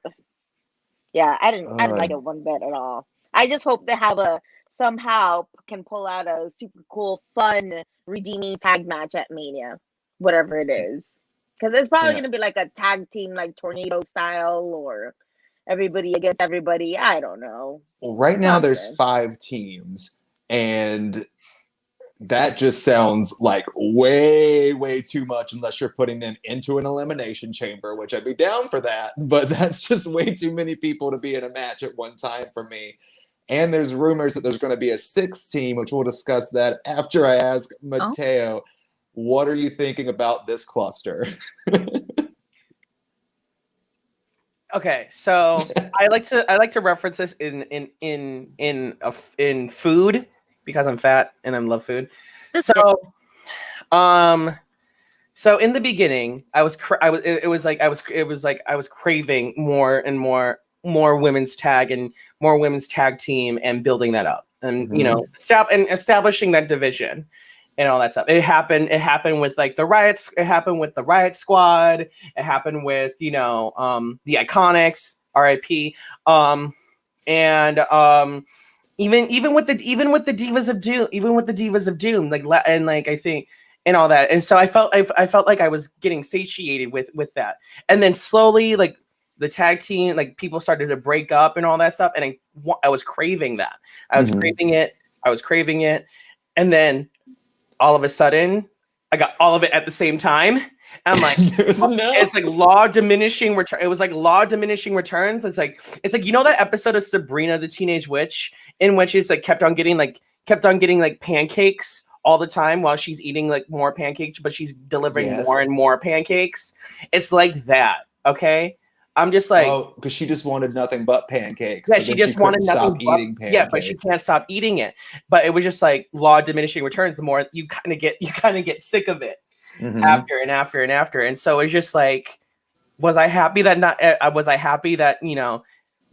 yeah, I didn't like it one bit at all. I just hope they have a somehow can pull out a super cool, fun, redeeming tag match at Mania, whatever it is. Because it's probably Yeah. gonna be like a tag team, like tornado style, or everybody against everybody. I don't know. Well, right now there's Something. 5 teams, and that just sounds like way, way too much unless you're putting them into an elimination chamber, which I'd be down for that. But that's just way too many people to be in a match at one time for me. And there's rumors that there's going to be a 6th team, which we'll discuss that after I ask Mateo, what are you thinking about this cluster? Okay, so I like to reference this in food because I'm fat and I love food. So, so in the beginning, I was craving more and more women's tag and more women's tag team and building that up and establishing that division and all that stuff. It happened with like the riots. It happened with the Riot Squad. It happened with the Iconics, RIP, and even with the Divas of Doom, I think and all that. And so I felt like I was getting satiated with that. And then slowly, like the tag team, like people started to break up and all that stuff, and I was craving that. I was craving it. I was craving it, and then all of a sudden, I got all of it at the same time. And I'm like, it's like law of diminishing return. It was like law of diminishing returns. It's like that episode of Sabrina the Teenage Witch in which it's like kept on getting like pancakes all the time while she's eating like more pancakes, but she's delivering more and more pancakes. It's like that. Okay. I'm just like, oh, because she just wanted nothing but pancakes. yeah, she just wanted nothing but eating pancakes. Yeah, but she can't stop eating it. But it was just like law of diminishing returns. The more you kind of get sick of it after and after and after. And so it's just like, was I happy that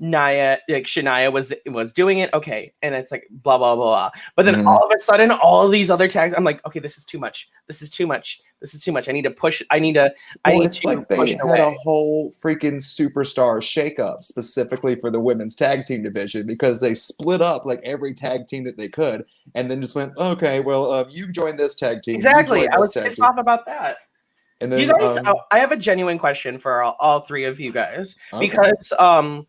Shania was doing it? Okay, and it's like blah blah blah. But then all of a sudden, all these other tags, I'm like, okay, this is too much. This is too much. This is too much. I need to push. I need to like they push had away. a whole freaking superstar shakeup specifically for the women's tag team division because they split up like every tag team that they could, and then just went, okay, well, you join this tag team. Exactly, I was pissed off about that. And then, you guys, I have a genuine question for all 3 of you guys because I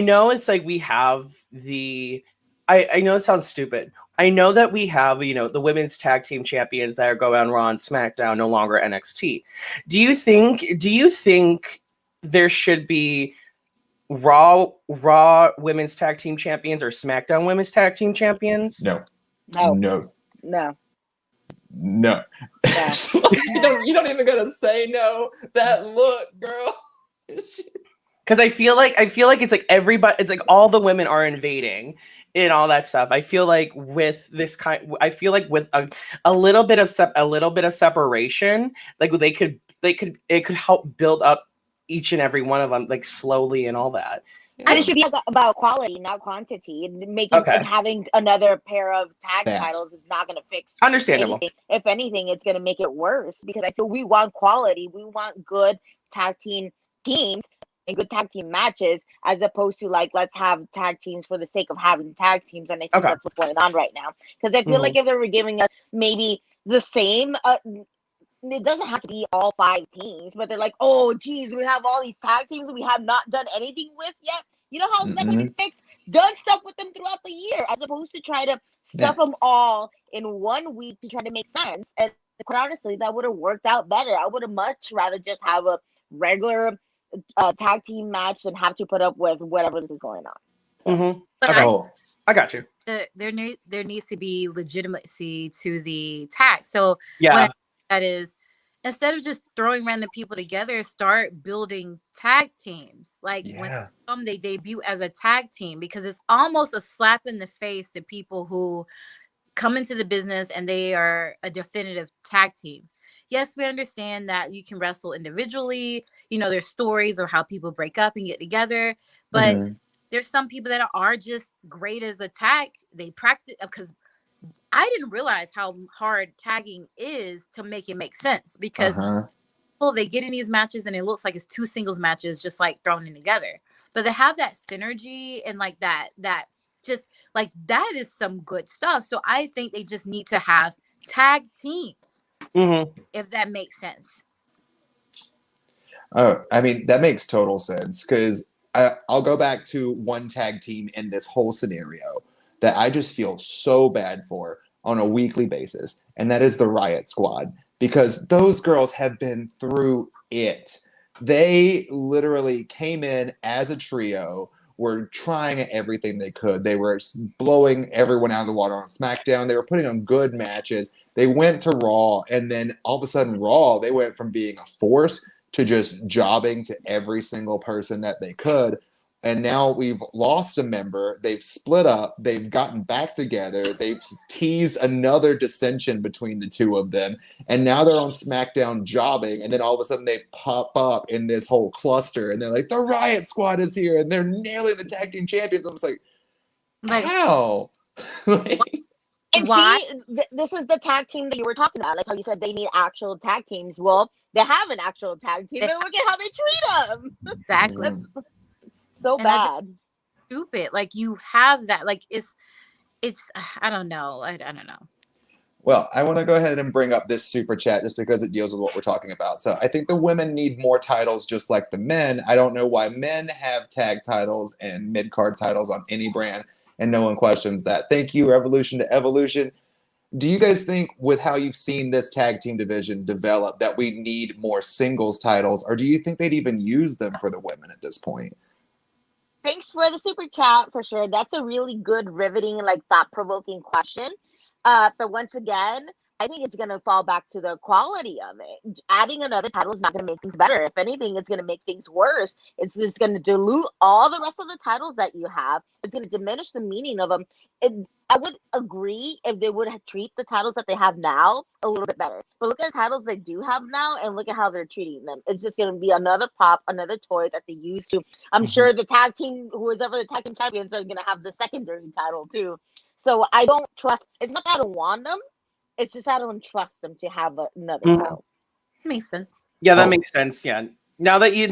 know it's like we have the. I know it sounds stupid. I know that we have, the women's tag team champions that are going on Raw and SmackDown, no longer NXT. Do you think there should be Raw women's tag team champions or SmackDown women's tag team champions? No. No. You don't even gotta say no. That look, girl. Because I feel like it's like everybody, it's like all the women are invading and all that stuff. I feel like with this with a little bit of separation, like it could help build up each and every one of them like slowly and all that. And it should be about quality, not quantity. And having another pair of tag titles is not going to fix understandable anything. If anything, it's going to make it worse because I feel we want quality. We want good tag teams and good tag team matches as opposed to like let's have tag teams for the sake of having tag teams. And I think that's what's going on right now. Because I feel like if they were giving us maybe the same it doesn't have to be all 5 teams, but they're like, oh, geez, we have all these tag teams we have not done anything with yet. You know how that can be fixed? Done stuff with them throughout the year, as opposed to try to stuff them all in 1 week to try to make sense. And quite honestly, that would have worked out better. I would have much rather just have a regular tag team match than have to put up with whatever this is going on. Mm-hmm. But Oh, I got you. there needs to be legitimacy to the tag. So Yeah. what I that is, instead of just throwing random people together, start building tag teams. Like when they debut as a tag team, because it's almost a slap in the face to people who come into the business and they are a definitive tag team. Yes, we understand that you can wrestle individually. You know, there's stories of how people break up and get together, but there's some people that are just great as a tag. They practice, because I didn't realize how hard tagging is to make it make sense, because they get in these matches and it looks like it's two singles matches just like thrown in together, but they have that synergy and like that just like that is some good stuff. So I think they just need to have tag teams, if that makes sense. Oh, I mean, that makes total sense, because I'll go back to one tag team in this whole scenario that I just feel so bad for on a weekly basis, and that is the Riot Squad, because those girls have been through it. They literally came in as a trio, were trying everything they could. They were blowing everyone out of the water on SmackDown. They were putting on good matches. They went to Raw, and then all of a sudden Raw, they went from being a force to just jobbing to every single person that they could. And now we've lost a member. They've split up. They've gotten back together. They've teased another dissension between the two of them. And now they're on SmackDown jobbing. And then all of a sudden they pop up in this whole cluster. And they're like, the Riot Squad is here. And they're nearly the tag team champions. I'm just like how? And see, this is the tag team that you were talking about. Like how you said they need actual tag teams. Well, they have an actual tag team. And look at how they treat them. Exactly. So and bad. Stupid. Like you have that. Like it's I don't know. I don't know. Well, I want to go ahead and bring up this super chat just because it deals with what we're talking about. So I think the women need more titles just like the men. I don't know why men have tag titles and mid-card titles on any brand, and no one questions that. Thank you, Revolution to Evolution. Do you guys think, with how you've seen this tag team division develop, that we need more singles titles, or do you think they'd even use them for the women at this point? Thanks for the super chat, for sure. That's a really good, riveting, like thought-provoking question. But once again, I think it's going to fall back to the quality of it. Adding another title is not going to make things better. If anything, it's going to make things worse. It's just going to dilute all the rest of the titles that you have. It's going to diminish the meaning of them. I would agree if they would treat the titles that they have now a little bit better. But look at the titles they do have now and look at how they're treating them. It's just going to be another pop, another toy that they use to. I'm sure the tag team, who is ever the tag team champions, are going to have the secondary title too. So I don't trust. It's not that I don't want them. It's just I don't trust them to have another title. Makes sense. Yeah, that makes sense. Yeah. Now that you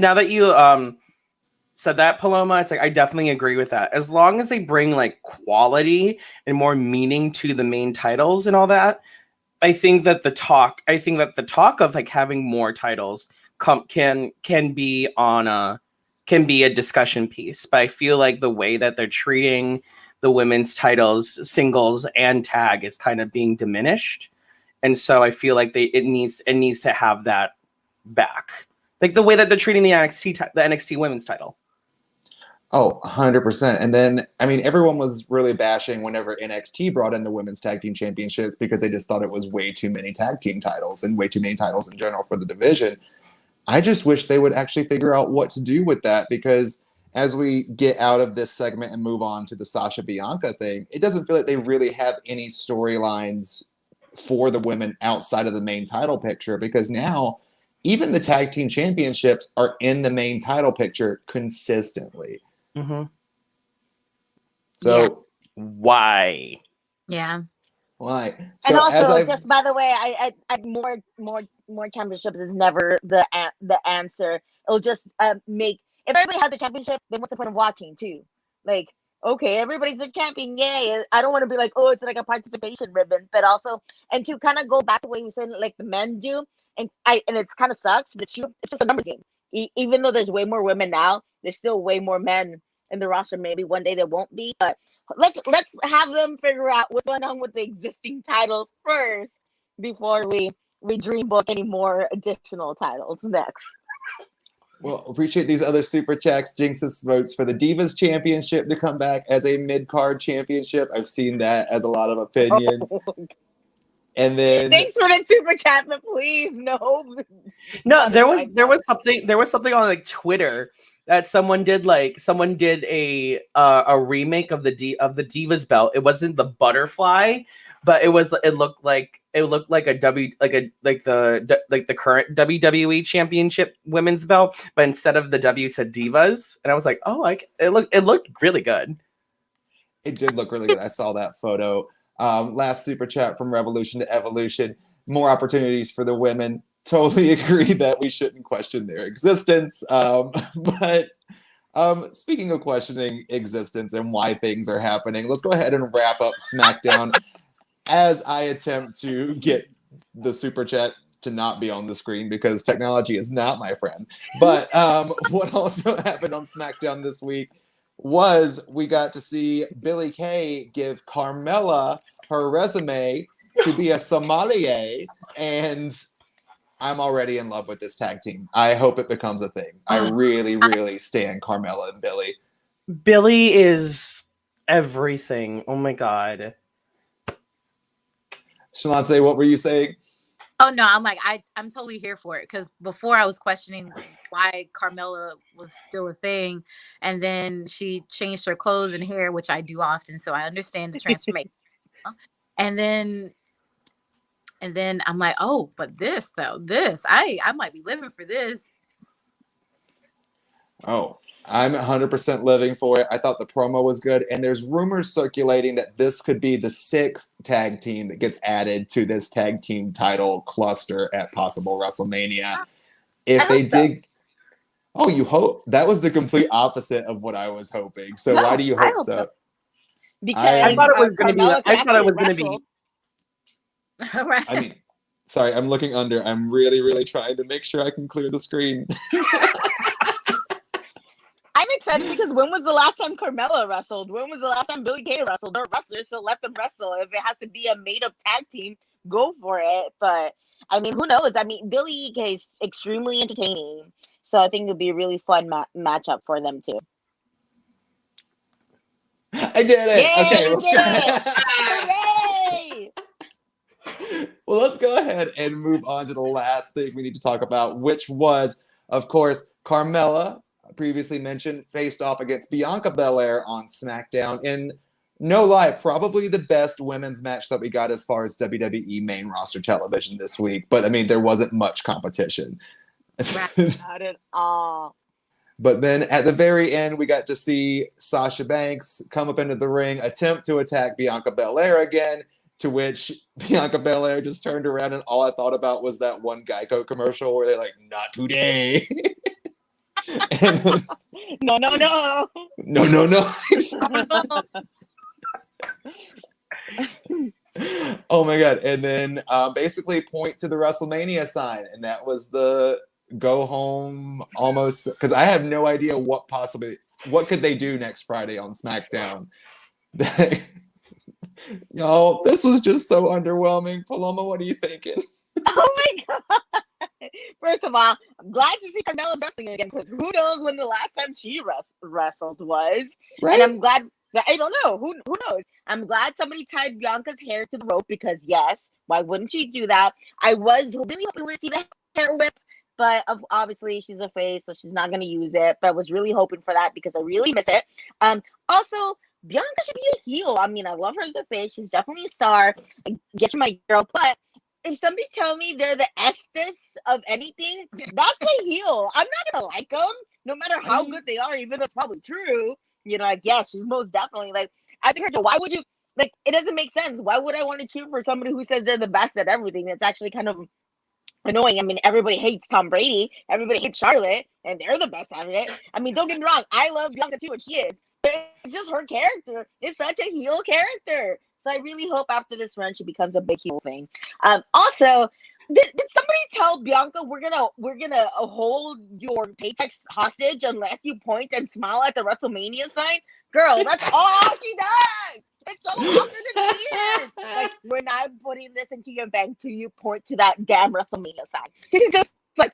said that, Paloma, it's like I definitely agree with that. As long as they bring like quality and more meaning to the main titles and all that, I think that the talk of like having more titles can be a discussion piece. But I feel like the way that they're treating the women's titles, singles and tag, is kind of being diminished. And so I feel like it needs to have that back. Like the way that they're treating the NXT women's title. Oh, 100%. And then, I mean, everyone was really bashing whenever NXT brought in the women's tag team championships because they just thought it was way too many tag team titles and way too many titles in general for the division. I just wish they would actually figure out what to do with that, because as we get out of this segment and move on to the Sasha Bianca thing, it doesn't feel like they really have any storylines for the women outside of the main title picture, because now even the tag team championships are in the main title picture consistently. So why? Yeah. Why? So and also, just by the way, I more championships is never the answer. It'll just make, if everybody has a championship, then what's the point of watching too? Like, okay, everybody's a champion, yay! I don't want to be like, oh, it's like a participation ribbon, but also, and to kind of go back to what you were saying, like the men do, and it's kind of sucks, but it's just a numbers game. Even though there's way more women now, there's still way more men in the roster. Maybe one day there won't be, but let's have them figure out what's going on with the existing titles first before we dream book any more additional titles next. Well, appreciate these other super chats. Jinx's votes for the Divas Championship to come back as a mid-card championship. I've seen that as a lot of opinions. And then Thanks for the super chat, but please no. No, there was something on like Twitter that someone did a remake of the Divas belt. It wasn't the butterfly, but it looked like the current WWE Championship women's belt, but instead of the W said Divas, and I was like, oh, it looked really good. it did look really good. I saw that photo. Last super chat from Revolution to Evolution. More opportunities for the women. Totally agree that we shouldn't question their existence. But speaking of questioning existence and why things are happening, let's go ahead and wrap up SmackDown as I attempt to get the super chat to not be on the screen because technology is not my friend. But what also happened on SmackDown this week was we got to see Billie Kay give Carmella her resume to be a sommelier, and I'm already in love with this tag team. I hope it becomes a thing. I really, really stand Carmella and Billie. Billie is everything. Oh my god. Shalance, what were you saying? Oh no, I'm totally here for it because before I was questioning why Carmella was still a thing, and then she changed her clothes and hair, which I do often, so I understand the transformation. and then I'm like, oh, but this I might be living for this. Oh, I'm 100% living for it. I thought the promo was good, and there's rumors circulating that this could be the 6th tag team that gets added to this tag team title cluster at possible WrestleMania. If they did, oh, you hope that was the complete opposite of what I was hoping. So why do you hope so? Because I thought it was going to be. Carmella I could thought it was actually going to be. Right. I mean, sorry, I'm looking under. I'm really, really trying to make sure I can clear the screen. I'm excited because when was the last time Carmella wrestled? When was the last time Billie Kay wrestled? They're wrestlers, so let them wrestle. If it has to be a made-up tag team, go for it. But I mean, who knows? I mean, Billie Kay is extremely entertaining, so I think it would be a really fun matchup for them too. I did it. Yay, Okay, you let's did go it! Hooray! Well, let's go ahead and move on to the last thing we need to talk about, which was, of course, Carmella, previously mentioned, faced off against Bianca Belair on SmackDown in, no lie, probably the best women's match that we got as far as WWE main roster television this week. But, I mean, there wasn't much competition. Not at all. But then at the very end, we got to see Sasha Banks come up into the ring, attempt to attack Bianca Belair again, to which Bianca Belair just turned around, and all I thought about was that one Geico commercial where they're like, not today. Then, No. no. Oh my god. And then basically point to the WrestleMania sign, and that was the go home almost, because I have no idea what could they do next Friday on SmackDown. Y'all, this was just so underwhelming. Paloma, what are you thinking? Oh my god! First of all, I'm glad to see Carmella wrestling again because who knows when the last time she wrestled was. Right? And I'm glad. I don't know. Who knows? I'm glad somebody tied Bianca's hair to the rope because yes, why wouldn't she do that? I was really hoping we would see the hair whip, but obviously she's a face, so she's not going to use it. But I was really hoping for that because I really miss it. Also, Bianca should be a heel. I mean, I love her as a face. She's definitely a star. I get you, my girl. But if somebody tell me they're the Estes of anything, that's a heel. I'm not going to like them, no matter how good they are, even though it's probably true. You know, like, yes, she's most definitely, like, I think her, why would you, like, it doesn't make sense. Why would I want to cheer for somebody who says they're the best at everything? It's actually kind of annoying. I mean, everybody hates Tom Brady. Everybody hates Charlotte, and they're the best at it. I mean, don't get me wrong. I love Bianca too, and she is. But it's just her character. It's such a heel character. So I really hope after this run, she becomes a big heel thing. Also, did somebody tell Bianca we're gonna hold your paychecks hostage unless you point and smile at the WrestleMania sign? Girl, that's all she does. It's so awkward and weird. Like, we're not putting this into your bank till you point to that damn WrestleMania sign. She's just like,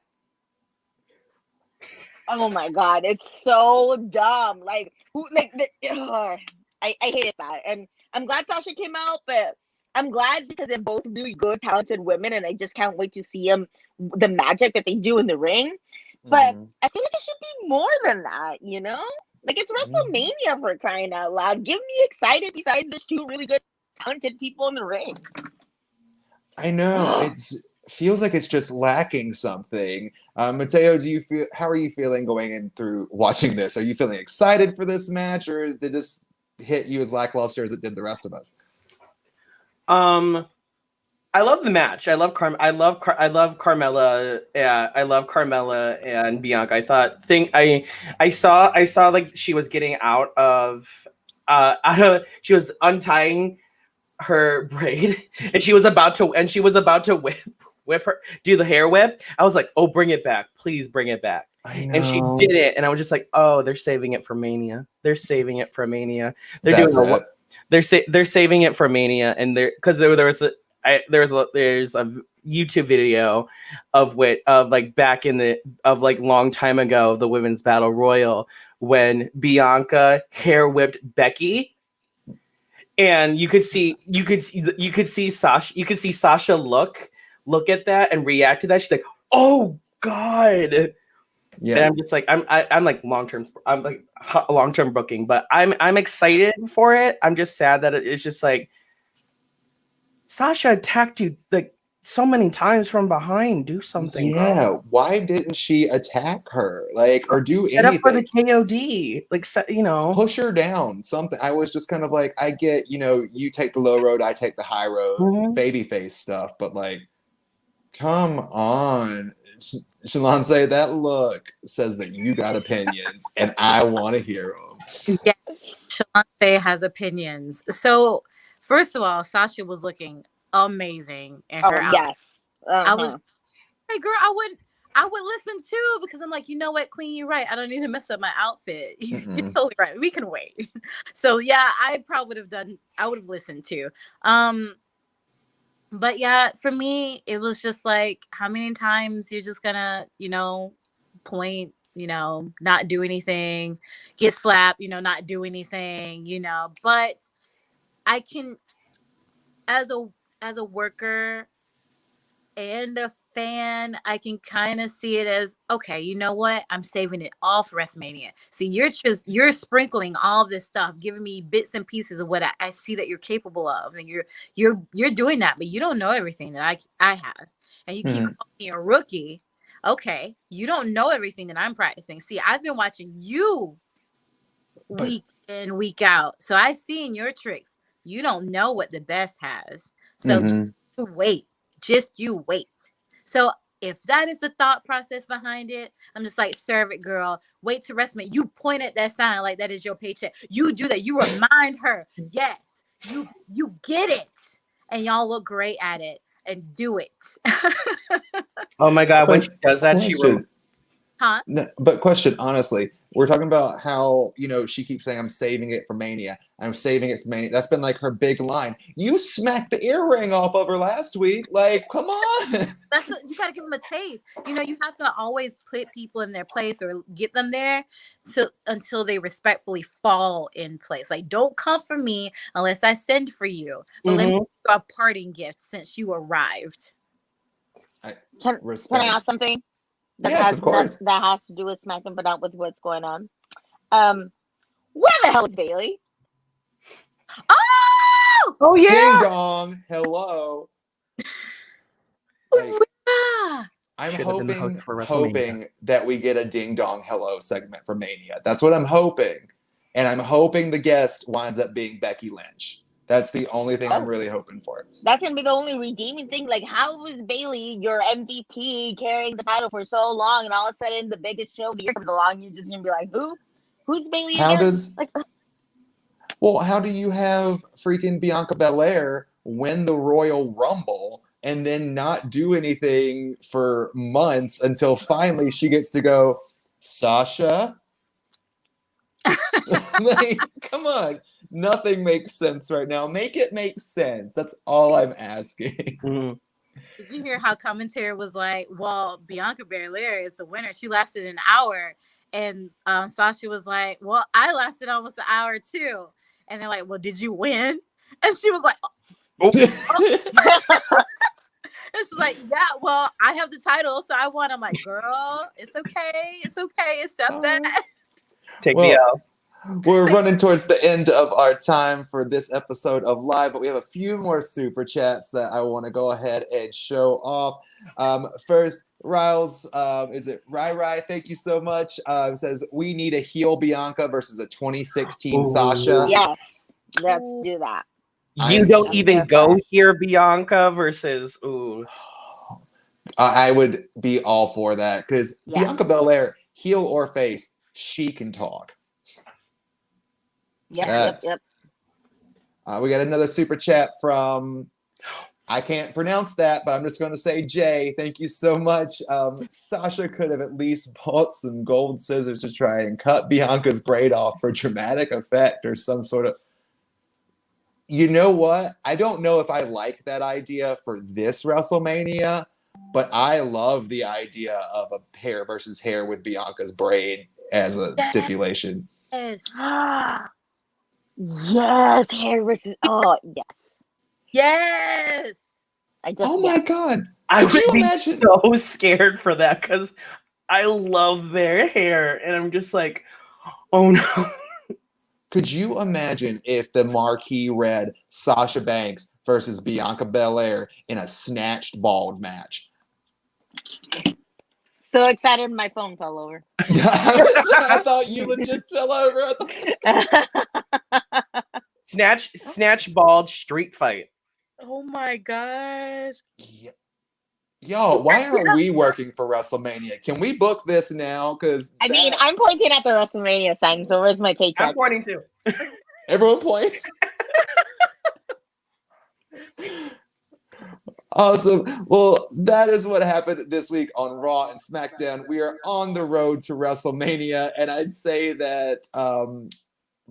Oh my god, it's so dumb. Like who? Like I hated that, and I'm glad Sasha came out, but I'm glad because they're both really good, talented women, and I just can't wait to see them the magic that they do in the ring. But Mhm. I feel like it should be more than that, you know? Like it's Mhm. WrestleMania for crying out loud. Give me excited besides there's two really good, talented people in the ring. I know it's feels like it's just lacking something. Mateo, do you feel? How are you feeling going in through watching this? Are you feeling excited for this match, or did this hit you as lackluster as it did the rest of us? I love the match. I love Carmella. Yeah, I love Carmella and Bianca. I saw like she was getting she was untying her braid and she was about to whip her, do the hair whip. I was like, oh, bring it back, please bring it back. I And she know. did it, and I was just like, oh, they're saving it for Mania. They're saving it for Mania. They're That's doing it. they're saving it for Mania, and there's a YouTube video of like back in the of like long time ago, the women's battle royal, when Bianca hair whipped Becky, and you could see Sasha look at that and react to that. She's like, oh god. And Yeah. I'm just like, I'm like long term booking, but I'm excited for it. I'm just sad that it's just like Sasha attacked you like so many times from behind. Do something, Yeah. girl. Why didn't she attack her? Like, or do Set up for the anything? KOD. Like, you know. Push her down. Something. I was just kind of like, I get, you take the low road, I take the high road, Mhm. babyface stuff, but like, come on. Shalonce, that look says that you got opinions, and I want to hear them. Yeah, Shalante has opinions. So, first of all, Sasha was looking amazing in her Oh outfit. yes. I was, Uh-huh. hey girl, I would listen too because I'm like, you know what, Queen, you're right. I don't need to mess up my outfit. You're Mm-mm. totally right. We can wait. So yeah, I probably I would have listened too. But yeah, for me, it was just like, how many times you're just gonna, point, not do anything, get slapped, not do anything, But I can, as a worker and a fan, I can kind of see it as, okay, you know what? I'm saving it all for WrestleMania. See, you're sprinkling all of this stuff, giving me bits and pieces of what I see that you're capable of, and you're doing that, but you don't know everything that I have, and you keep Hmm. calling me a rookie. Okay, you don't know everything that I'm practicing. See, I've been watching you But week in, week out, so I've seen your tricks. You don't know what the best has, so mhm. you wait. So if that is the thought process behind it, I'm just like, serve it, girl. Wait to WrestleMania. You point at that sign like that is your paycheck. You do that. You remind her. Yes, you get it, and y'all look great at it. And do it. Oh my god, when she But does that, question, Huh? no, but question, honestly, we're talking about how, she keeps saying, I'm saving it for Mania. I'm saving it for Mania. That's been like her big line. You smacked the earring off of her last week. Like, come on. You got to give them a taste. You have to always put people in their place or get them there until they respectfully fall in place. Like, don't come for me unless I send for you. But let me give you a parting gift since you arrived. Can I Respect. ask something Yes, of course. that has to do with SmackDown, but not with what's going on? Where the hell is Bailey? Oh Ding yeah. dong. Hello. Like, Yeah. I'm Should have been the host for WrestleMania. hoping that we get a ding dong hello segment for Mania. That's what I'm hoping. And I'm hoping the guest winds up being Becky Lynch. That's the only thing I'm really hoping for. That's gonna be the only redeeming thing. Like, how was Bailey your MVP carrying the title for so long, and all of a sudden the biggest show of the year comes along, you're just gonna be like, who? Who's Bailey How again? how do you have freaking Bianca Belair win the Royal Rumble and then not do anything for months until finally she gets to go, Sasha? Like, come on. Nothing makes sense right now. Make it make sense. That's all I'm asking. Mm-hmm. Did you hear how commentary was like, well, Bianca Belair is the winner. She lasted an hour. And Sasha was like, well, I lasted almost an hour too. And they're like, well, did you win? And she was like, oh. And she's like, yeah, well, I have the title, so I won. I'm like, girl, it's okay. It's okay. Accept that. Take me out. We're running towards the end of our time for this episode of Live, but we have a few more super chats that I want to go ahead and show off. First, Riles, is it Rai? Thank you so much. Says, we need a heel Bianca versus a 2016 Sasha. Yeah, let's do that. You don't even go here, Bianca versus I would be all for that because Bianca Belair, heel or face, she can talk. Yep. We got another super chat from, I can't pronounce that, but I'm just going to say Jay. Thank you so much. Sasha could have at least bought some gold scissors to try and cut Bianca's braid off for dramatic effect or some sort of. You know what? I don't know if I like that idea for this WrestleMania, but I love the idea of a hair versus hair with Bianca's braid as a stipulation. Yes. Yes, hair versus. Oh, yes. Yes. My God. I would be so scared for that because I love their hair. And I'm just like, oh no. Could you imagine if the marquee read Sasha Banks versus Bianca Belair in a snatched bald match? So excited my phone fell over. I thought you legit fell over. Snatch bald street fight. Oh my gosh. Yo, why aren't we working for WrestleMania? Can we book this now? Because I mean, I'm pointing at the WrestleMania sign, so where's my paycheck? I'm pointing too. Everyone point. Awesome. Well, that is what happened this week on Raw and SmackDown. We are on the road to WrestleMania, and I'd say that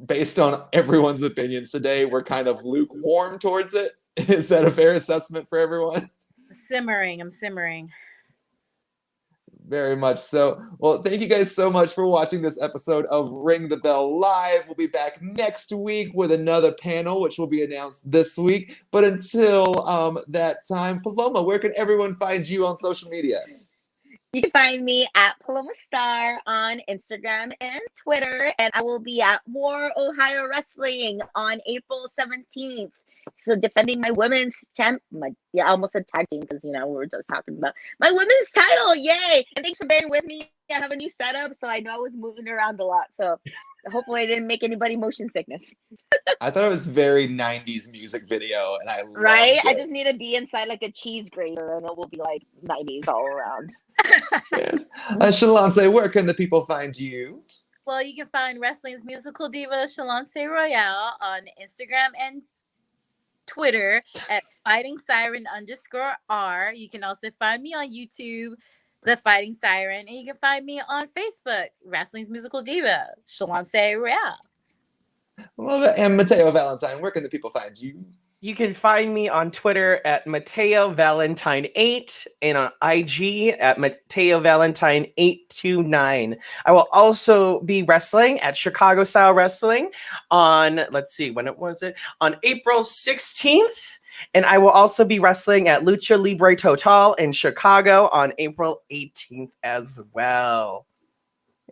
based on everyone's opinions today, we're kind of lukewarm towards it. Is that a fair assessment for everyone? I'm simmering. Very much so. Well, thank you guys so much for watching this episode of Ring the Bell Live. We'll be back next week with another panel, which will be announced this week. But until that time, Paloma, where can everyone find you on social media? You can find me at Paloma Star on Instagram and Twitter, and I will be at War Ohio Wrestling on April 17th. So defending my women's champ, I almost said tag team because we were just talking about my women's title. Yay! And thanks for bearing with me. I have a new setup, so I know I was moving around a lot. So hopefully I didn't make anybody motion sickness. I thought it was very 90s music video, and I loved right. it. I just need to be inside like a cheese grater, and it will be like 90s all around. Yes. Shalonce, where can the people find you? Well, you can find Wrestling's Musical Diva Shalonce Royale on Instagram and Twitter at Fighting Siren _R. You can also find me on YouTube, The Fighting Siren, and you can find me on Facebook, Wrestling's Musical Diva, Shalonce Royale. Love it. And Mateo Valentine, where can the people find you? You can find me on Twitter at Mateo Valentine 8 and on IG at Mateo Valentine 829. I will also be wrestling at Chicago Style Wrestling on, on April 16th. And I will also be wrestling at Lucha Libre Total in Chicago on April 18th as well.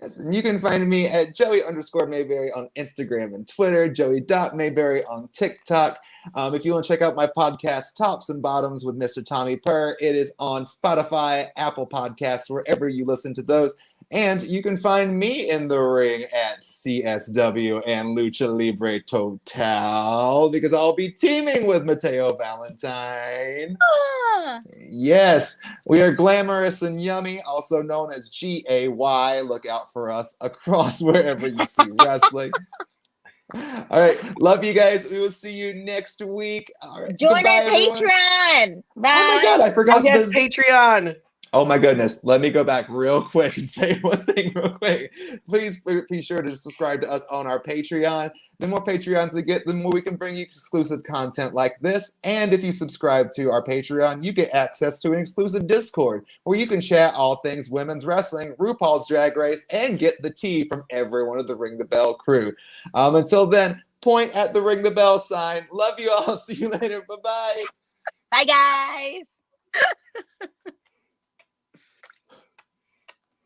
Yes, and you can find me at Joey_Mayberry on Instagram and Twitter, Joey.Mayberry on TikTok. If you want to check out my podcast, Tops and Bottoms with Mr. Tommy Purr, it is on Spotify, Apple Podcasts, wherever you listen to those. And you can find me in the ring at CSW and Lucha Libre Total because I'll be teaming with Mateo Valentine. Yes, we are glamorous and yummy, also known as GAY. Look out for us across wherever you see wrestling. All right, love you guys. We will see you next week. All right, join goodbye, our everyone. Patreon. Bye. Oh my God, I forgot Yes, this. Patreon. Oh my goodness. Let me go back real quick and say one thing real quick. Please be sure to subscribe to us on our Patreon. The more Patreons we get, the more we can bring you exclusive content like this. And if you subscribe to our Patreon, you get access to an exclusive Discord where you can chat all things women's wrestling, RuPaul's Drag Race, and get the tea from every one of the Ring the Bell crew. Until then, point at the Ring the Bell sign. Love you all. See you later. Bye-bye. Bye, guys.